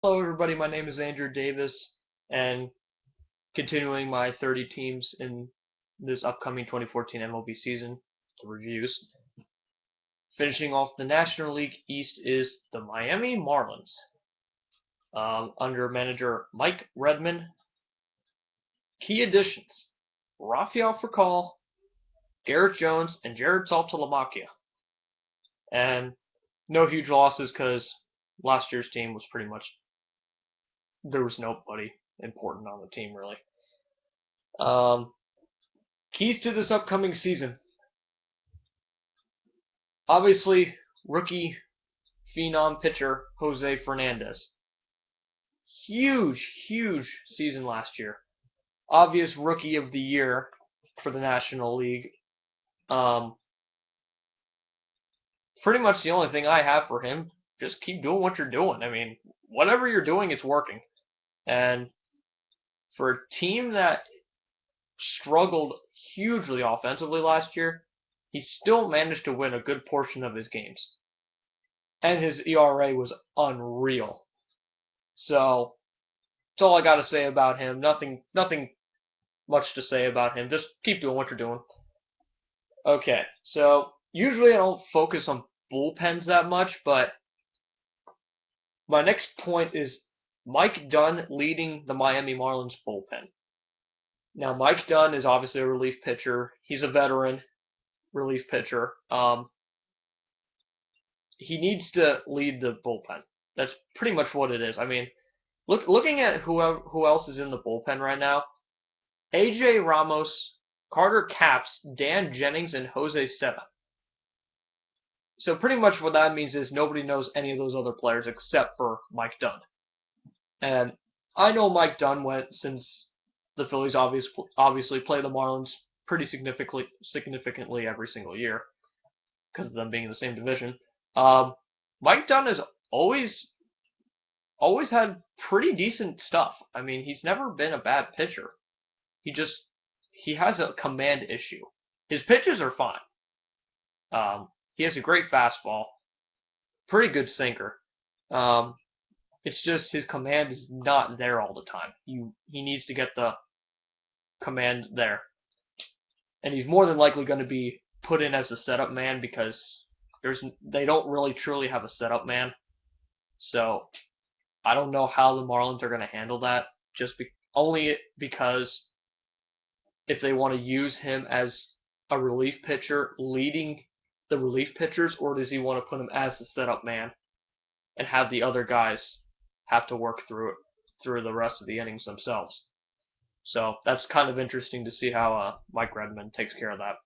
Hello, everybody. My name is Andrew Davis, and continuing my 30 teams in this upcoming 2014 MLB season, the reviews. Finishing off the National League East is the Miami Marlins, under manager Mike Redmond. Key additions: Rafael Furcal, Garrett Jones, and Jared Saltalamacchia. And no huge losses because last year's team was pretty much there was nobody important on the team really. Um, Keys to this upcoming season. Obviously, rookie phenom pitcher Jose Fernandez. Huge season last year. Obvious rookie of the year for the National League. Um, Pretty much the only thing I have for him, just keep doing what you're doing. I mean, whatever you're doing, it's working. And for a team that struggled hugely offensively last year, he still managed to win a good portion of his games. And his ERA was unreal. So that's all I got to say about him. Nothing much to say about him. Just keep doing what you're doing. Okay, so usually I don't focus on bullpens that much, but my next point is Mike Dunn leading the Miami Marlins bullpen. Now, Mike Dunn is obviously a relief pitcher. He's a veteran relief pitcher. He needs to lead the bullpen. That's pretty much what it is. I mean, looking at who else is in the bullpen right now, AJ Ramos, Carter Capps, Dan Jennings, and Jose Seta. So pretty much what that means is nobody knows any of those other players except for Mike Dunn. And I know Mike Dunn went since the Phillies obviously play the Marlins pretty significantly every single year because of them being in the same division. Mike Dunn has always had pretty decent stuff. I mean, he's never been a bad pitcher. He has a command issue. His pitches are fine. He has a great fastball, pretty good sinker. It's just his command is not there all the time. He needs to get the command there, and he's more than likely going to be put in as a setup man because they don't really truly have a setup man. So I don't know how the Marlins are going to handle that. Only because if they want to use him as a relief pitcher leading the relief pitchers, or does he want to put him as the setup man and have the other guys have to work through the rest of the innings themselves? So that's kind of interesting to see how Mike Redmond takes care of that.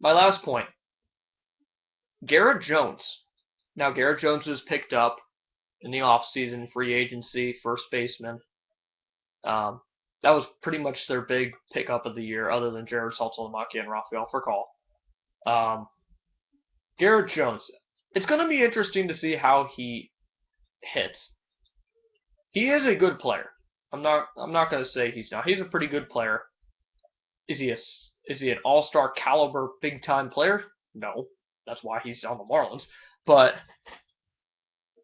My last point, Garrett Jones. Now, Garrett Jones was picked up in the offseason, free agency, first baseman. That was pretty much their big pickup of the year, other than Jared Saltalamacchia and Rafael Furcal. Garrett Jones. It's going to be interesting to see how he hits. He is a good player. I'm not going to say he's not. He's a pretty good player. Is he an all-star caliber big time player? No. That's why he's on the Marlins. But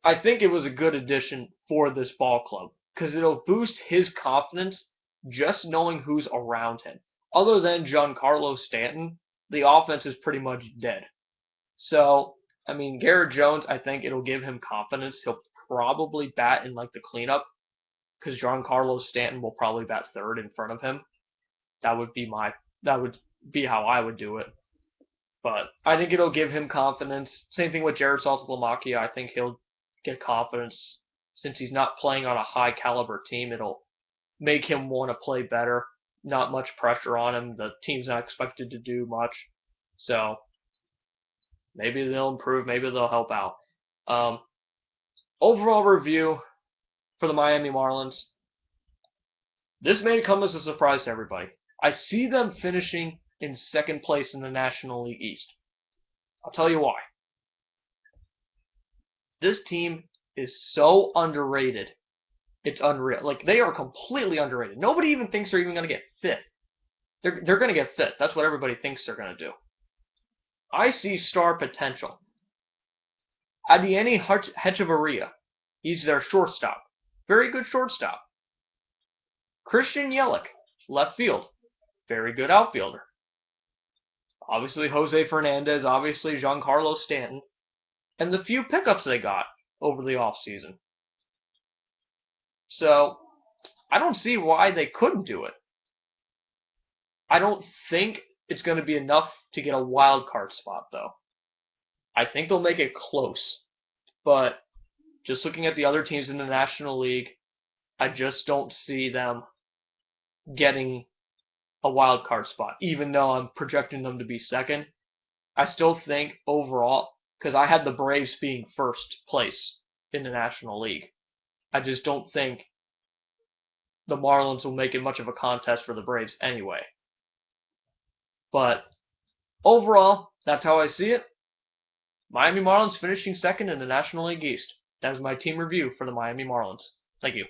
I think it was a good addition for this ball club because it'll boost his confidence just knowing who's around him. Other than Giancarlo Stanton, the offense is pretty much dead. So, I mean, Garrett Jones, I think it'll give him confidence. He'll probably bat in like the cleanup because Giancarlo Stanton will probably bat third in front of him. That would be how I would do it. But I think it'll give him confidence. Same thing with Jared Saltalamacchia. I think he'll get confidence since he's not playing on a high caliber team. It'll make him want to play better. Not much pressure on him. The team's not expected to do much. So maybe they'll improve. Maybe they'll help out. Overall review for the Miami Marlins. This may come as a surprise to everybody. I see them finishing in second place in the National League East. I'll tell you why. This team is so underrated. It's unreal. Like, they are completely underrated. Nobody even thinks they're even going to get fifth. They're going to get fifth. That's what everybody thinks they're going to do. I see star potential. Adiani Hechavarria. He's their shortstop. Very good shortstop. Christian Yelich, left field. Very good outfielder. Obviously Jose Fernandez, obviously Giancarlo Stanton, and the few pickups they got over the offseason. So, I don't see why they couldn't do it. I don't think it's going to be enough to get a wild card spot, though. I think they'll make it close. But just looking at the other teams in the National League, I just don't see them getting a wild card spot, even though I'm projecting them to be second. I still think overall, because I had the Braves being first place in the National League, I just don't think the Marlins will make it much of a contest for the Braves anyway. But overall, that's how I see it. Miami Marlins finishing second in the National League East. That was my team review for the Miami Marlins. Thank you.